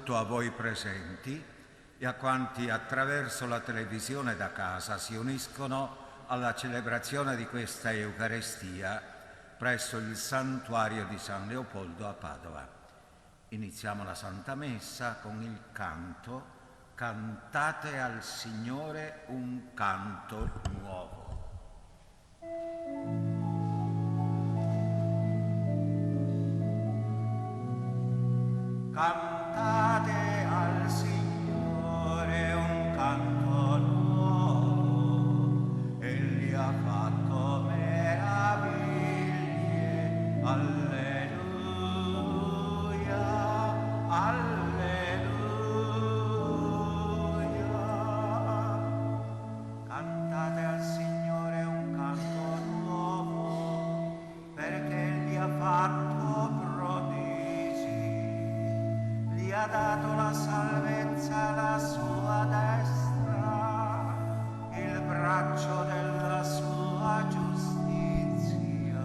Saluto a voi presenti e a quanti attraverso la televisione da casa si uniscono alla celebrazione di questa Eucaristia presso il santuario di San Leopoldo a Padova. Iniziamo la Santa Messa con il canto Cantate al Signore un canto nuovo. Cantate al Signore un canto nuovo, Egli ha fatto meraviglie, alleluia, alleluia. Cantate al Signore un canto nuovo, perché Egli ha fatto prodigi, gli ha dato la salvezza alla sua destra, il braccio della sua giustizia.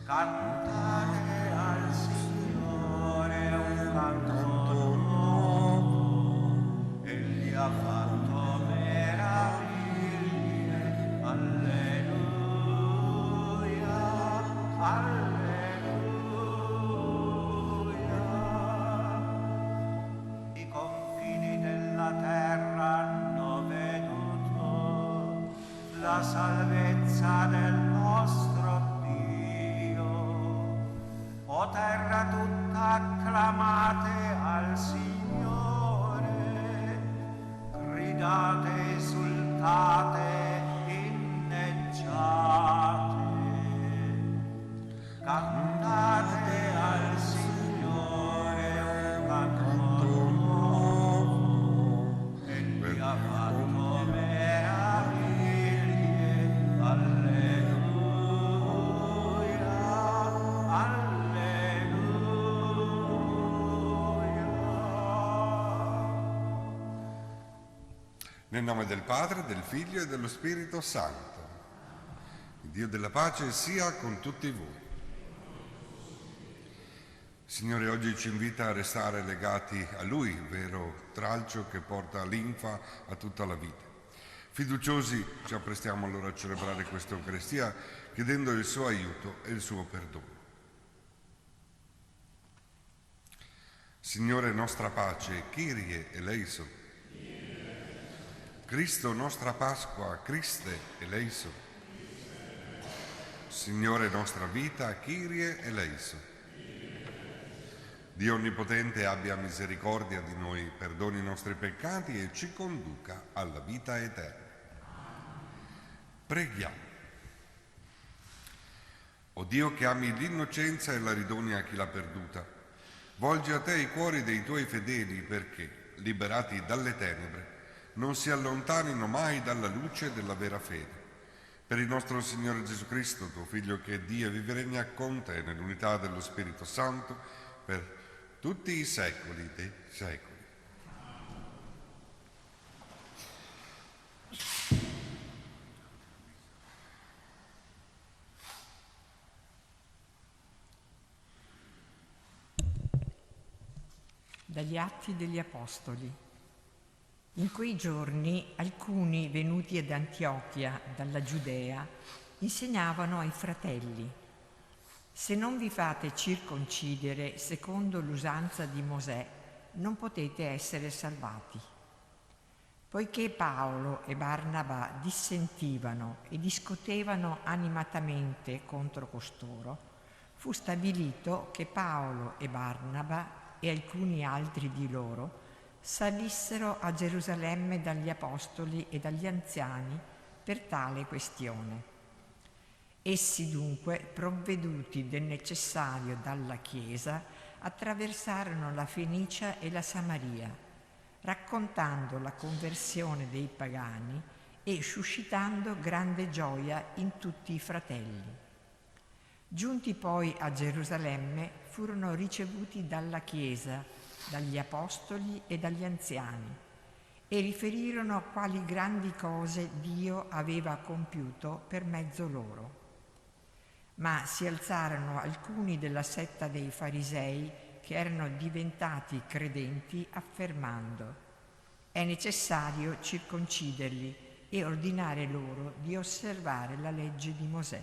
Cantate al Signore un canto nuovo, Egli ha fatto meraviglie, alleluia, alleluia. I confini della terra hanno veduto la salvezza del nostro Dio. O terra tutta, acclamate al Signore, gridate, esultate, inneggiate. Cantate al Signore un canto nuovo, Egli ha fatto meraviglie, alleluia, alleluia. Nel nome del Padre, del Figlio e dello Spirito Santo. Il Dio della pace sia con tutti voi. Signore, oggi ci invita a restare legati a Lui, il vero tralcio che porta linfa a tutta la vita. Fiduciosi ci apprestiamo allora a celebrare questa Eucaristia chiedendo il suo aiuto e il suo perdono. Signore, nostra pace, Kyrie eleison. Cristo, nostra Pasqua, Christe eleison. Signore, nostra vita, Kyrie eleison. Dio Onnipotente abbia misericordia di noi, perdoni i nostri peccati e ci conduca alla vita eterna. Preghiamo. O Dio che ami l'innocenza e la ridoni a chi l'ha perduta, volgi a te i cuori dei tuoi fedeli perché, liberati dalle tenebre, non si allontanino mai dalla luce della vera fede. Per il nostro Signore Gesù Cristo, tuo Figlio, che è Dio e vive e regna con te nell'unità dello Spirito Santo, per tutti i secoli dei secoli. Dagli Atti degli Apostoli. In quei giorni alcuni venuti ad Antiochia dalla Giudea insegnavano ai fratelli: se non vi fate circoncidere secondo l'usanza di Mosè, non potete essere salvati. Poiché Paolo e Barnaba dissentivano e discutevano animatamente contro costoro, fu stabilito che Paolo e Barnaba e alcuni altri di loro salissero a Gerusalemme dagli apostoli e dagli anziani per tale questione. Essi dunque, provveduti del necessario dalla Chiesa, attraversarono la Fenicia e la Samaria, raccontando la conversione dei pagani e suscitando grande gioia in tutti i fratelli. Giunti poi a Gerusalemme, furono ricevuti dalla Chiesa, dagli apostoli e dagli anziani, e riferirono quali grandi cose Dio aveva compiuto per mezzo loro. Ma si alzarono alcuni della setta dei farisei che erano diventati credenti, affermando: è necessario circonciderli e ordinare loro di osservare la legge di Mosè.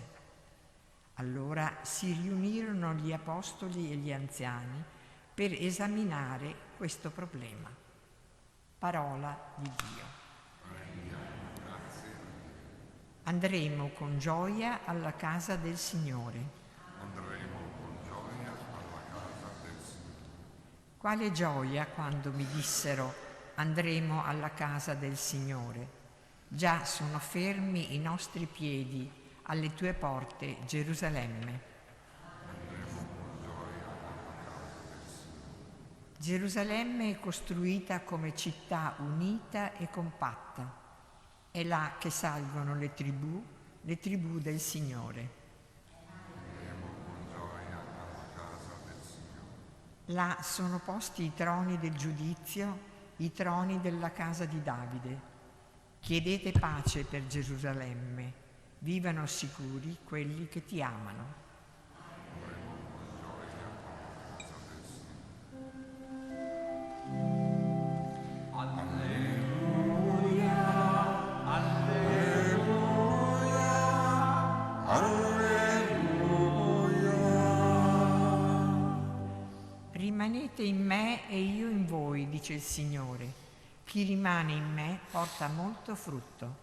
Allora si riunirono gli apostoli e gli anziani per esaminare questo problema. Parola di Dio. Andremo con gioia alla casa del Signore. Andremo con gioia alla casa del Signore. Quale gioia quando mi dissero: andremo alla casa del Signore. Già sono fermi i nostri piedi alle tue porte, Gerusalemme. Andremo con gioia alla casa del Signore. Gerusalemme è costruita come città unita e compatta. È là che salgono le tribù del Signore. Andremo con gioia alla casa del Signore. Là sono posti i troni del giudizio, i troni della casa di Davide. Chiedete pace per Gerusalemme, vivano sicuri quelli che ti amano. Andremo con gioia alla casa del Signore. Rimanete in me e io in voi, dice il Signore. Chi rimane in me porta molto frutto.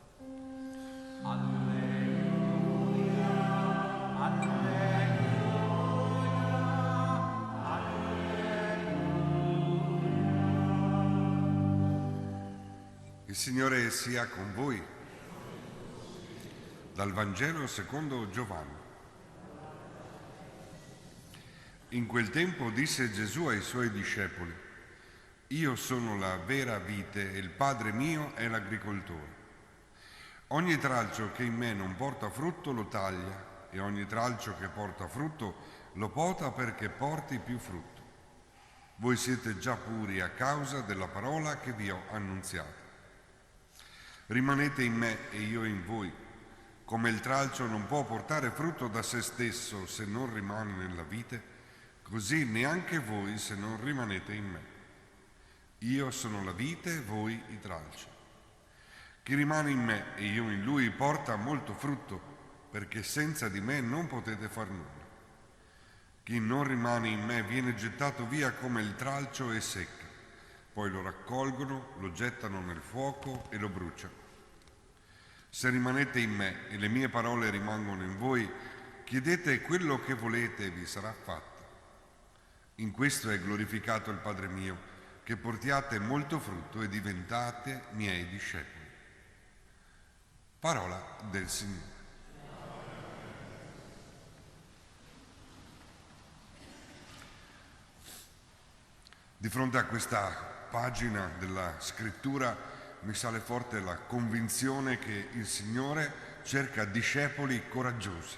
Il Signore sia con voi. Dal Vangelo secondo Giovanni. In quel tempo disse Gesù ai suoi discepoli: io sono la vera vite e il Padre mio è l'agricoltore. Ogni tralcio che in me non porta frutto lo taglia e ogni tralcio che porta frutto lo pota perché porti più frutto. Voi siete già puri a causa della parola che vi ho annunziata. Rimanete in me e io in voi. Come il tralcio non può portare frutto da se stesso se non rimane nella vite, così neanche voi se non rimanete in me. Io sono la vite, voi i tralci. Chi rimane in me e io in lui porta molto frutto, perché senza di me non potete far nulla. Chi non rimane in me viene gettato via come il tralcio e secca. Poi lo raccolgono, lo gettano nel fuoco e lo bruciano. Se rimanete in me e le mie parole rimangono in voi, chiedete quello che volete e vi sarà fatto. In questo è glorificato il Padre mio, che portiate molto frutto e diventate miei discepoli. Parola del Signore. Di fronte a questa pagina della Scrittura mi sale forte la convinzione che il Signore cerca discepoli coraggiosi.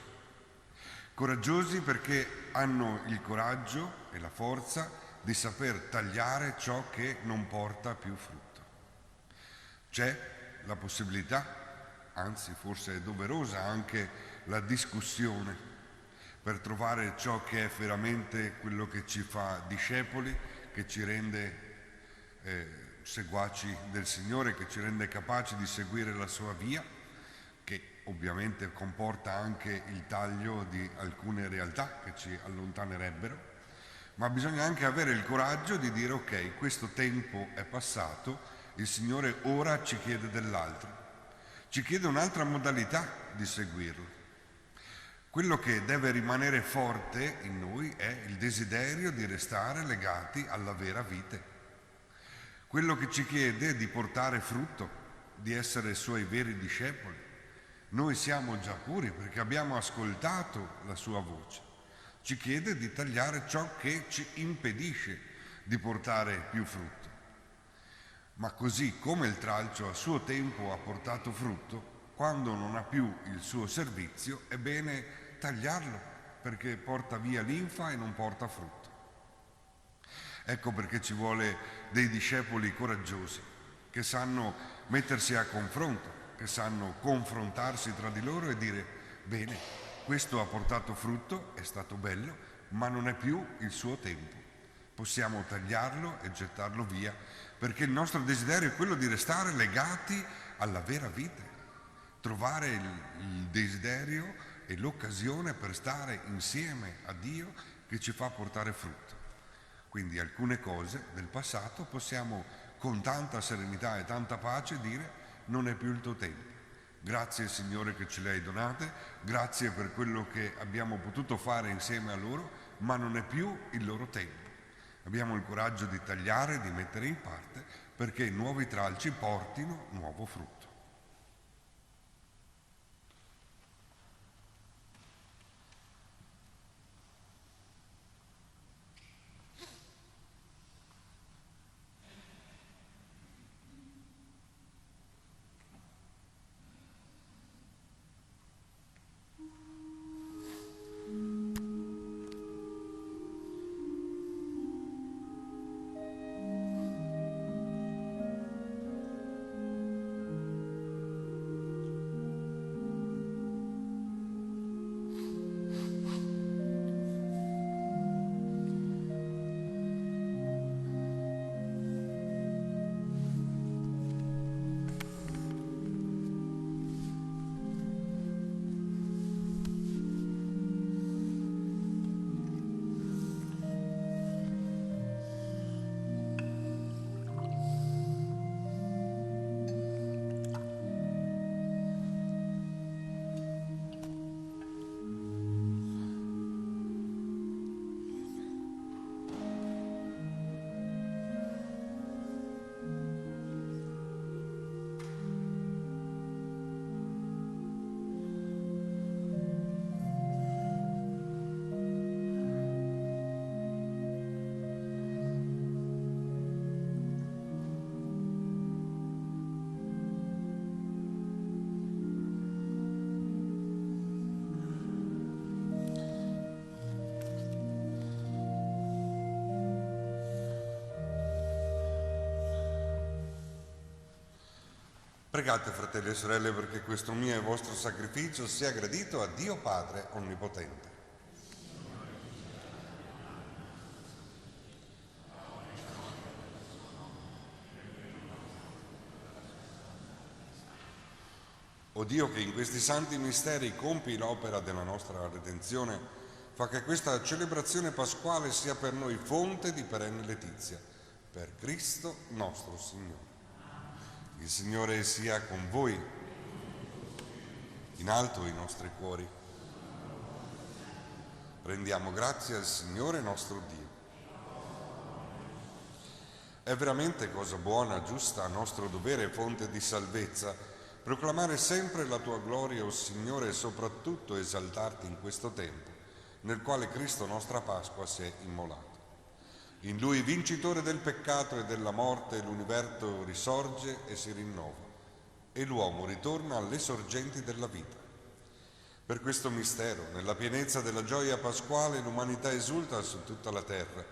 Coraggiosi perché hanno il coraggio e la forza di saper tagliare ciò che non porta più frutto. C'è la possibilità, anzi forse è doverosa anche la discussione per trovare ciò che è veramente quello che ci fa discepoli, che ci rende seguaci del Signore, che ci rende capaci di seguire la sua via, che ovviamente comporta anche il taglio di alcune realtà che ci allontanerebbero, ma bisogna anche avere il coraggio di dire: ok, questo tempo è passato, il Signore ora ci chiede dell'altro, ci chiede un'altra modalità di seguirlo. Quello che deve rimanere forte in noi è il desiderio di restare legati alla vera vite. Quello che ci chiede di portare frutto, di essere suoi veri discepoli. Noi siamo già puri perché abbiamo ascoltato la sua voce. Ci chiede di tagliare ciò che ci impedisce di portare più frutto. Ma così come il tralcio a suo tempo ha portato frutto, quando non ha più il suo servizio è bene tagliarlo, perché porta via linfa e non porta frutto. Ecco perché ci vuole dei discepoli coraggiosi, che sanno mettersi a confronto, che sanno confrontarsi tra di loro e dire: bene, questo ha portato frutto, è stato bello, ma non è più il suo tempo. Possiamo tagliarlo e gettarlo via, perché il nostro desiderio è quello di restare legati alla vera vita, trovare il desiderio e l'occasione per stare insieme a Dio che ci fa portare frutto. Quindi alcune cose del passato possiamo con tanta serenità e tanta pace dire: non è più il tuo tempo. Grazie Signore che ce le hai donate, grazie per quello che abbiamo potuto fare insieme a loro, ma non è più il loro tempo. Abbiamo il coraggio di tagliare, di mettere in parte, perché nuovi tralci portino nuovo frutto. Pregate, fratelli e sorelle, perché questo mio e vostro sacrificio sia gradito a Dio Padre Onnipotente. O Dio, che in questi santi misteri compi l'opera della nostra redenzione, fa che questa celebrazione pasquale sia per noi fonte di perenne letizia. Per Cristo nostro Signore. Il Signore sia con voi, in alto i nostri cuori. Rendiamo grazie al Signore nostro Dio. È veramente cosa buona, giusta, nostro dovere e fonte di salvezza, proclamare sempre la tua gloria, o Signore, e soprattutto esaltarti in questo tempo, nel quale Cristo nostra Pasqua si è immolato. In Lui, vincitore del peccato e della morte, l'universo risorge e si rinnova, e l'uomo ritorna alle sorgenti della vita. Per questo mistero, nella pienezza della gioia pasquale, l'umanità esulta su tutta la terra,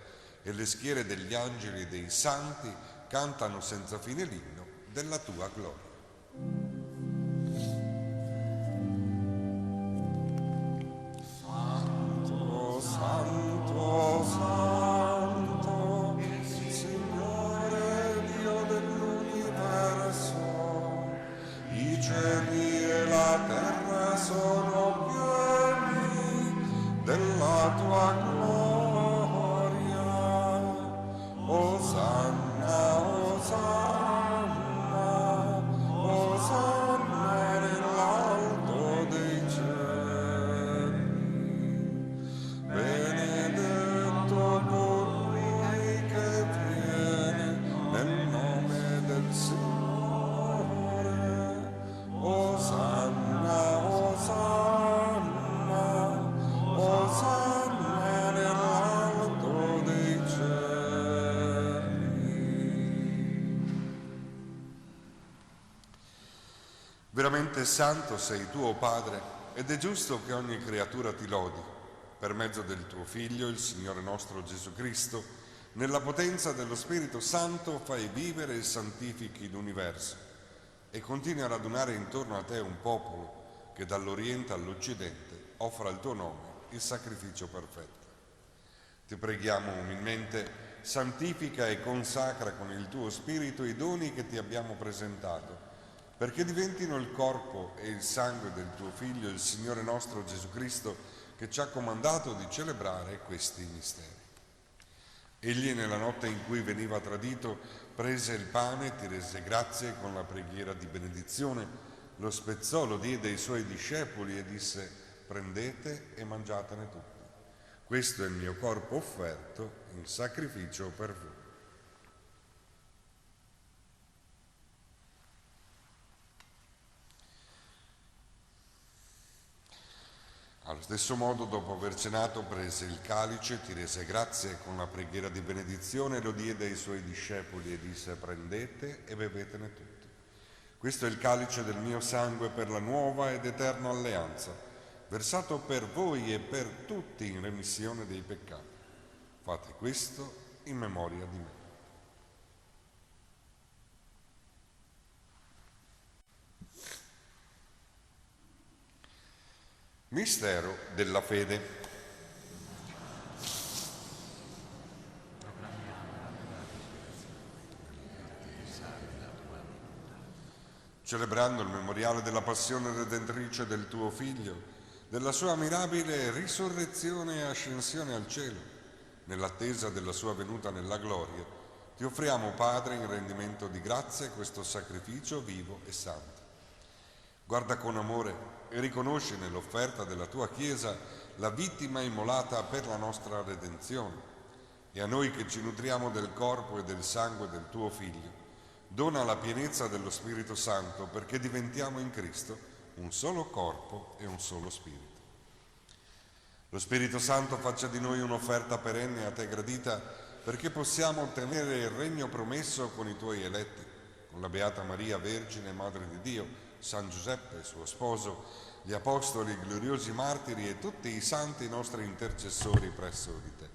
e le schiere degli angeli e dei santi cantano senza fine l'inno della tua gloria. Santo, Santo, Santo, Signore Dio dell'universo, i cieli e la terra sono pieni della tua gloria. Osanna, Osanna, Osanna nell'alto dei cieli. Benedetto colui che viene nel nome del Signore. Osanna, Osanna, Osanna nell'alto dei cieli. Veramente santo sei tu, o Padre, ed è giusto che ogni creatura ti lodi, per mezzo del tuo Figlio, il Signore nostro Gesù Cristo. Nella potenza dello Spirito Santo fai vivere e santifichi l'universo e continui a radunare intorno a te un popolo che dall'Oriente all'Occidente offra al tuo nome il sacrificio perfetto. Ti preghiamo umilmente santifica e consacra con il tuo Spirito i doni che ti abbiamo presentato, perché diventino il corpo e il sangue del tuo Figlio, il Signore nostro Gesù Cristo, che ci ha comandato di celebrare questi misteri. Egli, nella notte in cui veniva tradito, prese il pane, ti rese grazie con la preghiera di benedizione, lo spezzò, lo diede ai suoi discepoli e disse: prendete e mangiatene tutti. Questo è il mio corpo offerto in sacrificio per voi. Allo stesso modo, dopo aver cenato, prese il calice, ti rese grazie con la preghiera di benedizione, lo diede ai suoi discepoli e disse: prendete e bevetene tutti. Questo è il calice del mio sangue per la nuova ed eterna alleanza, versato per voi e per tutti in remissione dei peccati. Fate questo in memoria di me. Mistero della fede. Celebrando il memoriale della passione redentrice del tuo Figlio, della sua mirabile risurrezione e ascensione al cielo, nell'attesa della sua venuta nella gloria, ti offriamo, Padre, in rendimento di grazie questo sacrificio vivo e santo. Guarda con amore e riconosci nell'offerta della tua Chiesa la vittima immolata per la nostra redenzione, e a noi che ci nutriamo del corpo e del sangue del tuo Figlio, dona la pienezza dello Spirito Santo, perché diventiamo in Cristo un solo corpo e un solo Spirito. Lo Spirito Santo faccia di noi un'offerta perenne a te gradita, perché possiamo ottenere il regno promesso con i tuoi eletti, con la Beata Maria, Vergine, Madre di Dio, San Giuseppe, suo sposo, gli Apostoli, i gloriosi martiri e tutti i santi nostri intercessori presso di te.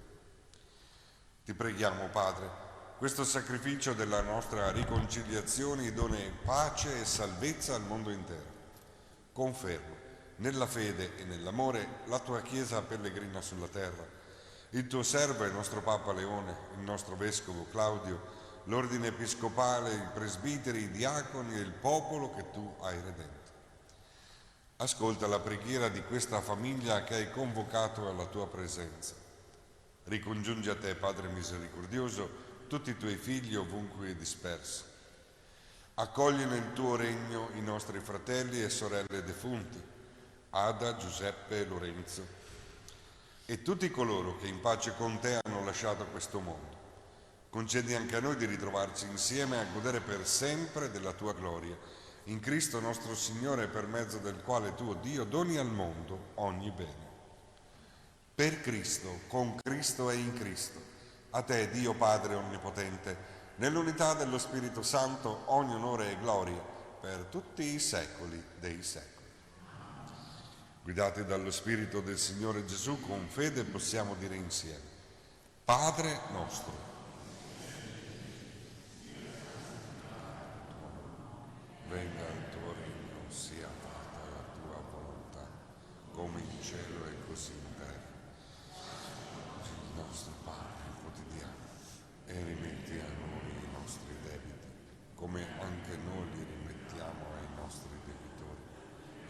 Ti preghiamo, Padre, questo sacrificio della nostra riconciliazione doni pace e salvezza al mondo intero. Conferma nella fede e nell'amore la tua Chiesa pellegrina sulla terra, il tuo servo e il nostro Papa Leone, il nostro Vescovo Claudio, l'ordine episcopale, i presbiteri, i diaconi e il popolo che tu hai redento. Ascolta la preghiera di questa famiglia che hai convocato alla tua presenza. Ricongiungi a te, Padre misericordioso, tutti i tuoi figli ovunque dispersi. Accogli nel tuo regno i nostri fratelli e sorelle defunti, Ada, Giuseppe e Lorenzo, e tutti coloro che in pace con te hanno lasciato questo mondo. Concedi anche a noi di ritrovarci insieme a godere per sempre della tua gloria, in Cristo nostro Signore, per mezzo del quale tu, Dio, doni al mondo ogni bene. Per Cristo, con Cristo e in Cristo, a te, Dio Padre Onnipotente, nell'unità dello Spirito Santo, ogni onore e gloria per tutti i secoli dei secoli. Guidati dallo Spirito del Signore Gesù, con fede possiamo dire insieme: Padre nostro, venga il tuo regno, sia fatta la tua volontà, come in cielo e così in terra. Il nostro pane quotidiano, e rimetti a noi i nostri debiti, come anche noi li rimettiamo ai nostri debitori,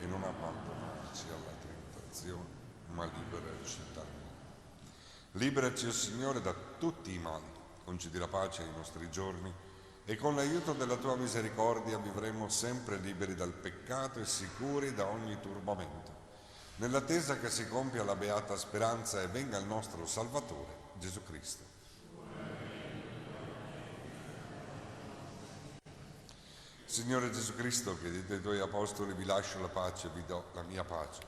e non abbandonarci alla tentazione, ma liberaci dal male. Liberaci, o Signore, da tutti i mali, concedi la pace ai nostri giorni, e con l'aiuto della tua misericordia vivremo sempre liberi dal peccato e sicuri da ogni turbamento, nell'attesa che si compia la beata speranza e venga il nostro Salvatore, Gesù Cristo. Signore Gesù Cristo, che dite ai tuoi apostoli: vi lascio la pace, vi do la mia pace,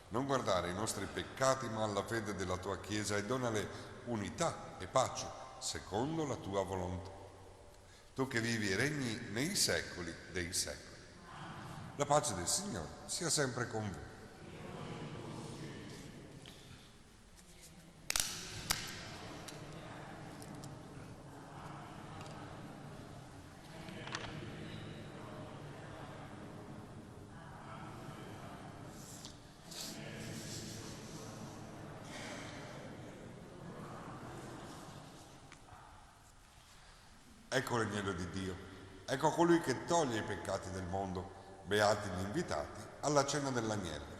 non guardare i nostri peccati ma alla fede della tua Chiesa, e donale unità e pace secondo la tua volontà. Tu che vivi e regni nei secoli dei secoli. La pace del Signore sia sempre con voi. Ecco l'agnello di Dio, ecco colui che toglie i peccati del mondo. Beati gli invitati alla cena dell'agnello.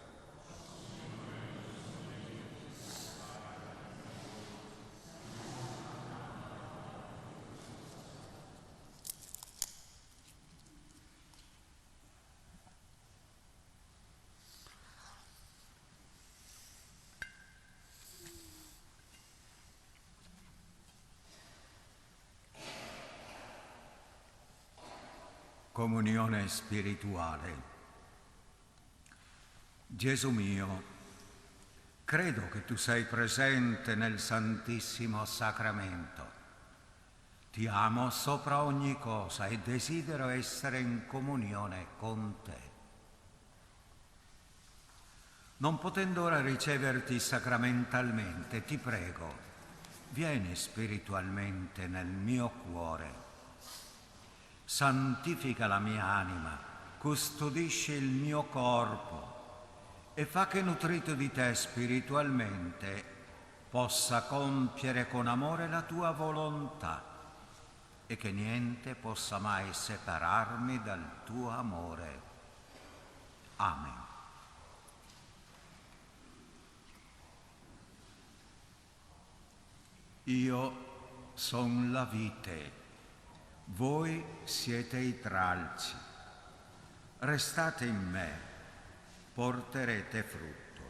Comunione spirituale. Gesù mio, credo che tu sei presente nel Santissimo Sacramento. Ti amo sopra ogni cosa e desidero essere in comunione con te. Non potendo ora riceverti sacramentalmente, ti prego, vieni spiritualmente nel mio cuore. Santifica la mia anima, custodisci il mio corpo e fa che, nutrito di te spiritualmente, possa compiere con amore la tua volontà e che niente possa mai separarmi dal tuo amore. Amen. Io son la vite. Voi siete i tralci, restate in me, porterete frutto.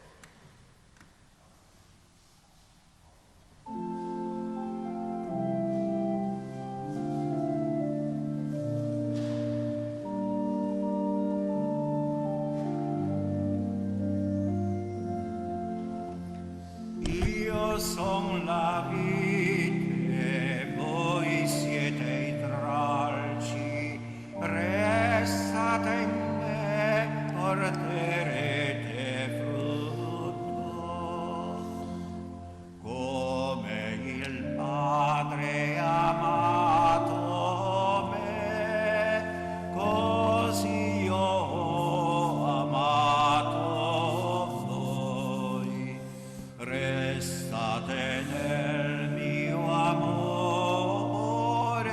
Io son la vite, voi siete i tralci, restate in me, porterete frutto. Come il Padre ha amato me, così io ho amato voi. Restate nel mio amore,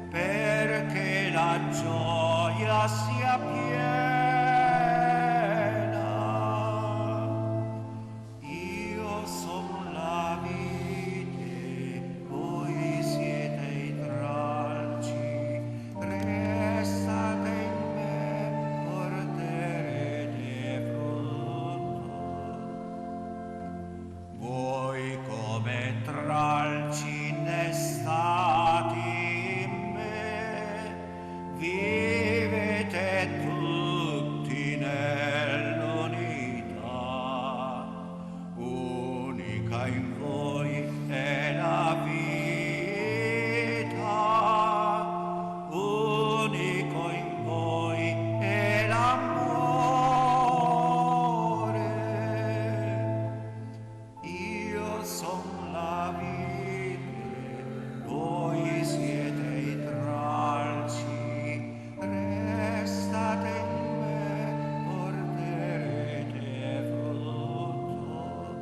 perché la gioia sia piena. Io son la vite, voi siete i tralci, restate in me, porterete frutto. Voi come tralci innestati in me, vivete tutti nell'unità. Unica in voi è la vita, unico in voi è l'amore. Io son la vite, voi siete i tralci, restate in me, porterete frutto.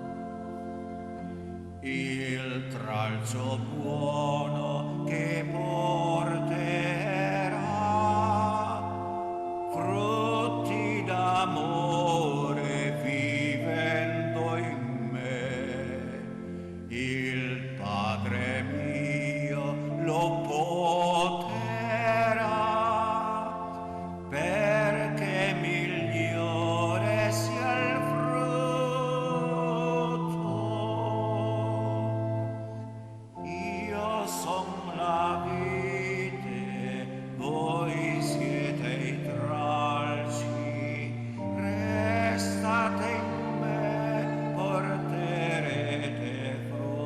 Il tralcio buono che porterà frutti d'amore vivendo in me, il Padre mio lo poterà, perché migliore sia il frutto. Io son la vite, voi siete i tralci, restate in me, porterete frutto.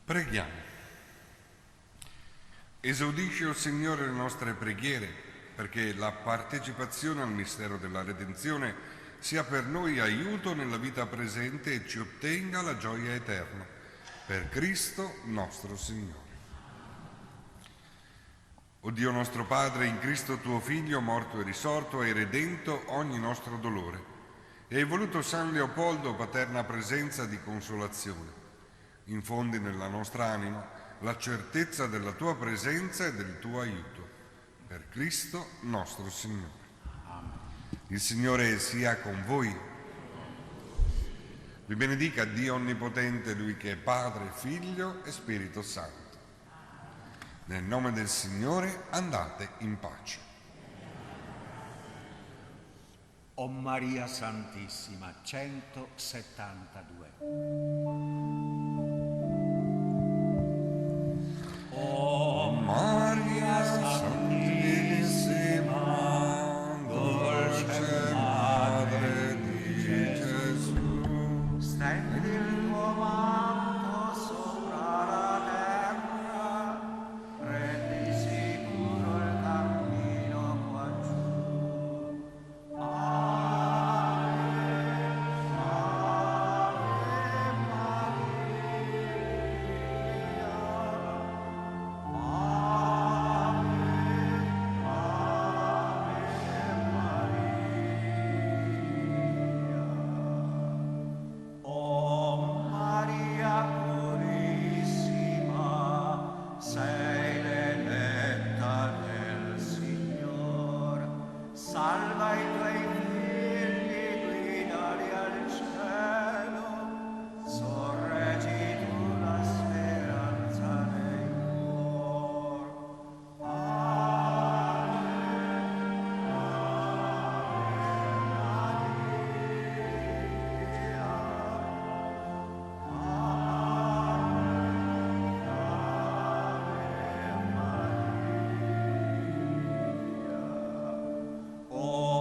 Preghiamo. Esaudisci, o Signore, le nostre preghiere perché la partecipazione al mistero della redenzione sia per noi aiuto nella vita presente e ci ottenga la gioia eterna. Per Cristo nostro Signore. O Dio nostro Padre, in Cristo tuo Figlio, morto e risorto, hai redento ogni nostro dolore e hai voluto San Leopoldo, paterna presenza di consolazione. Infondi nella nostra anima la certezza della tua presenza e del tuo aiuto. Per Cristo nostro Signore. Il Signore sia con voi. Vi benedica Dio Onnipotente, Lui che è Padre, Figlio e Spirito Santo. Nel nome del Signore andate in pace. O Maria Santissima, 172. O Maria Santissima, dolce Madre di Gesù, stendi il tuo manto sopra la terra, rendi sicuro il cammino qua giù. Sei l'eletta del Signore, salva i tuoi figli, guidali al cielo, sorreggi tu la speranza dei cuori. Oh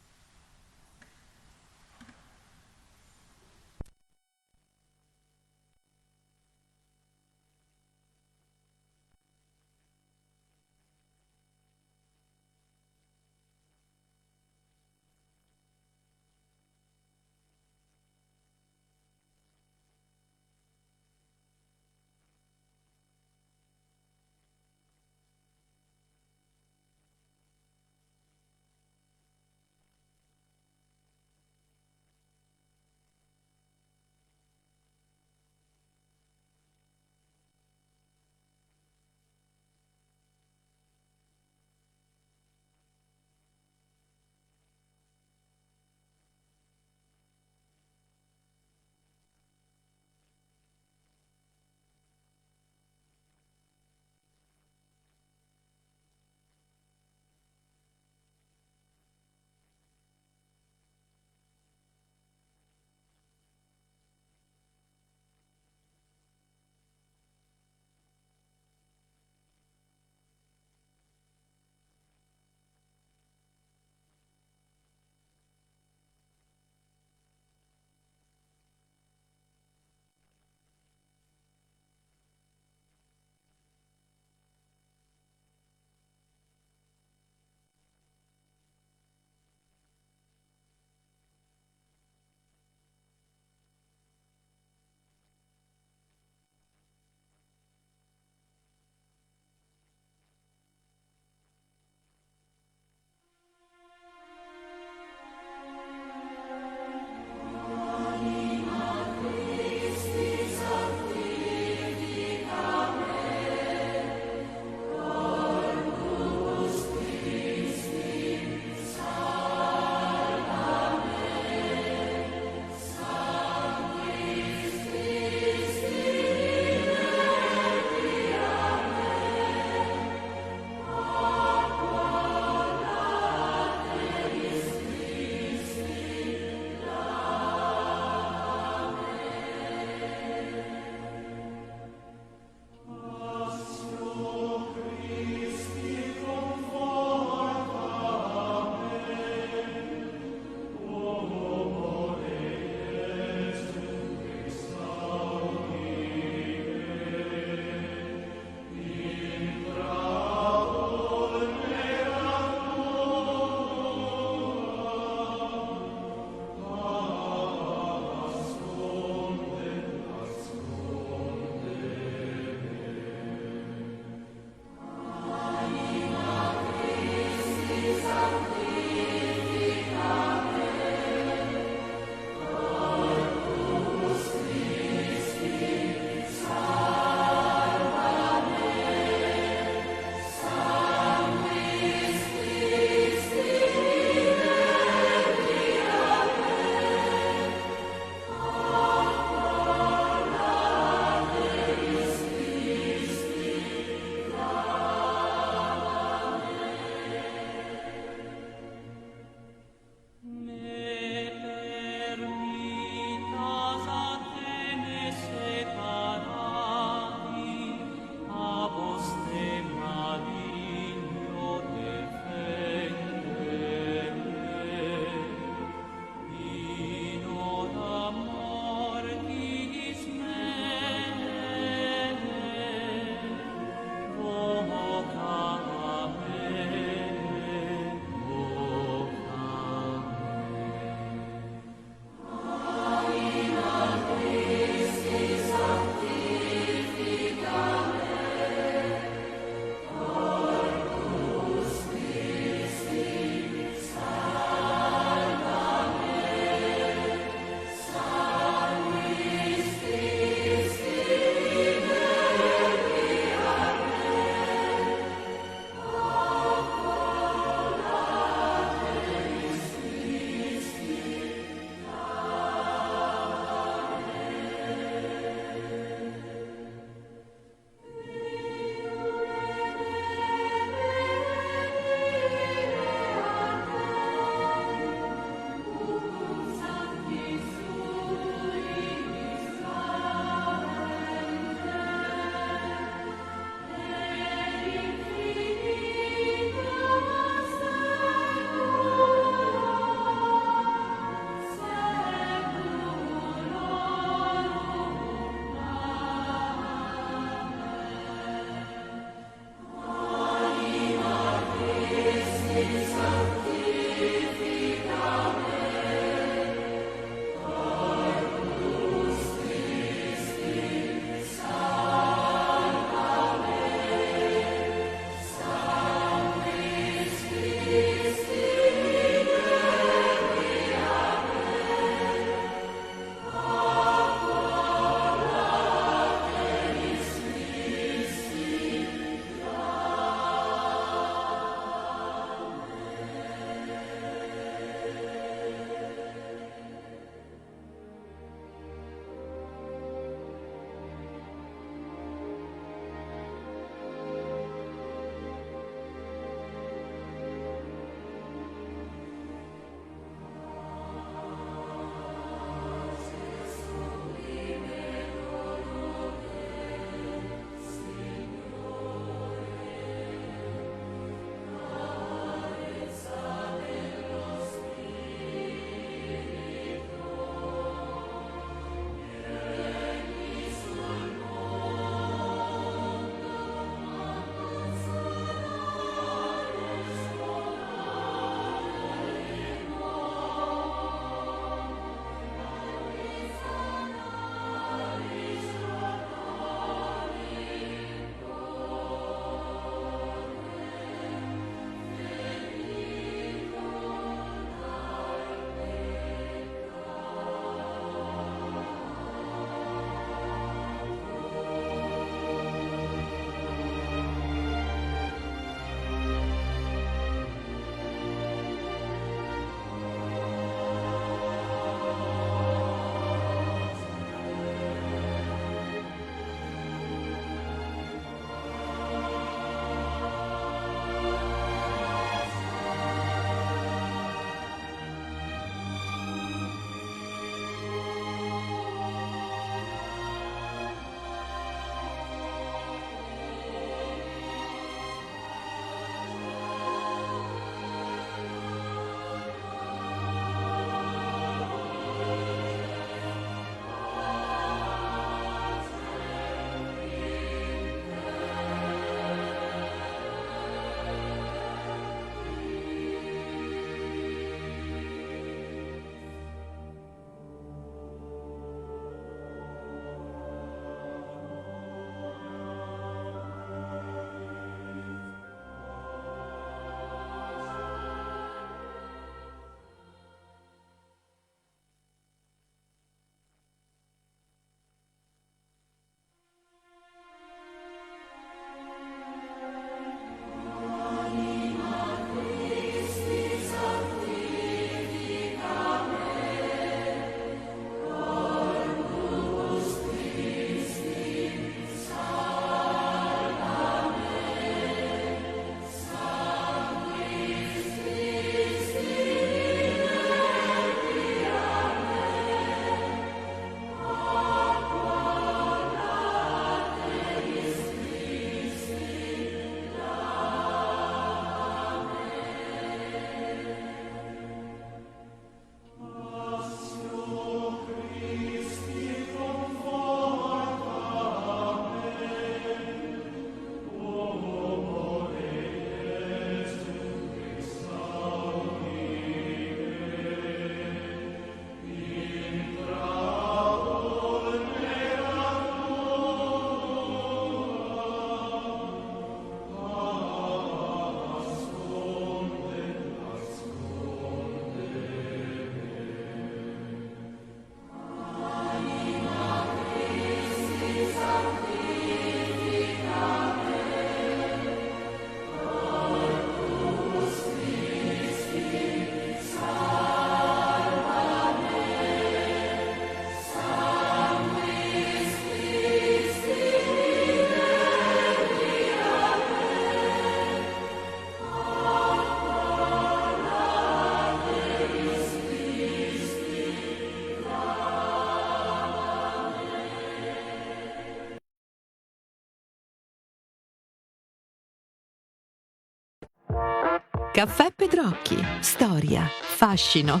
Caffè Pedrocchi, storia, fascino.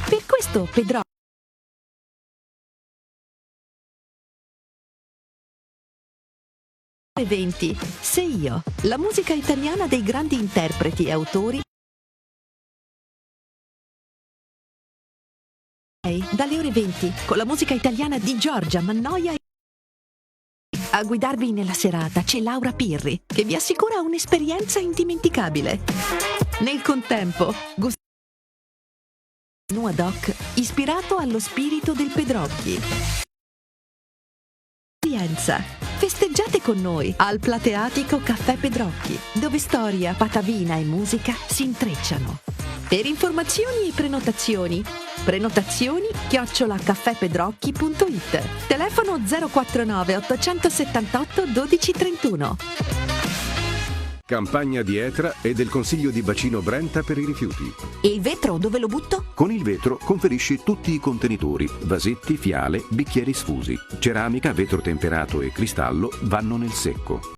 Per questo Pedrocchi 20. Se io, la musica italiana dei grandi interpreti e autori. Dalle ore 20, con la musica italiana di Giorgia Mannoia. A guidarvi nella serata c'è Laura Pirri, che vi assicura un'esperienza indimenticabile. Nel contempo, Gustavo ad hoc, ispirato allo spirito del Pedrocchi. Festeggiate con noi al Plateatico Caffè Pedrocchi, dove storia, patavina e musica si intrecciano. Per informazioni e prenotazioni@caffèpedrocchi.it. Telefono 049 878 1231. Campagna di Etra e del Consiglio di Bacino Brenta per i rifiuti. E il vetro dove lo butto? Con il vetro conferisci tutti i contenitori, vasetti, fiale, bicchieri sfusi. Ceramica, vetro temperato e cristallo vanno nel secco.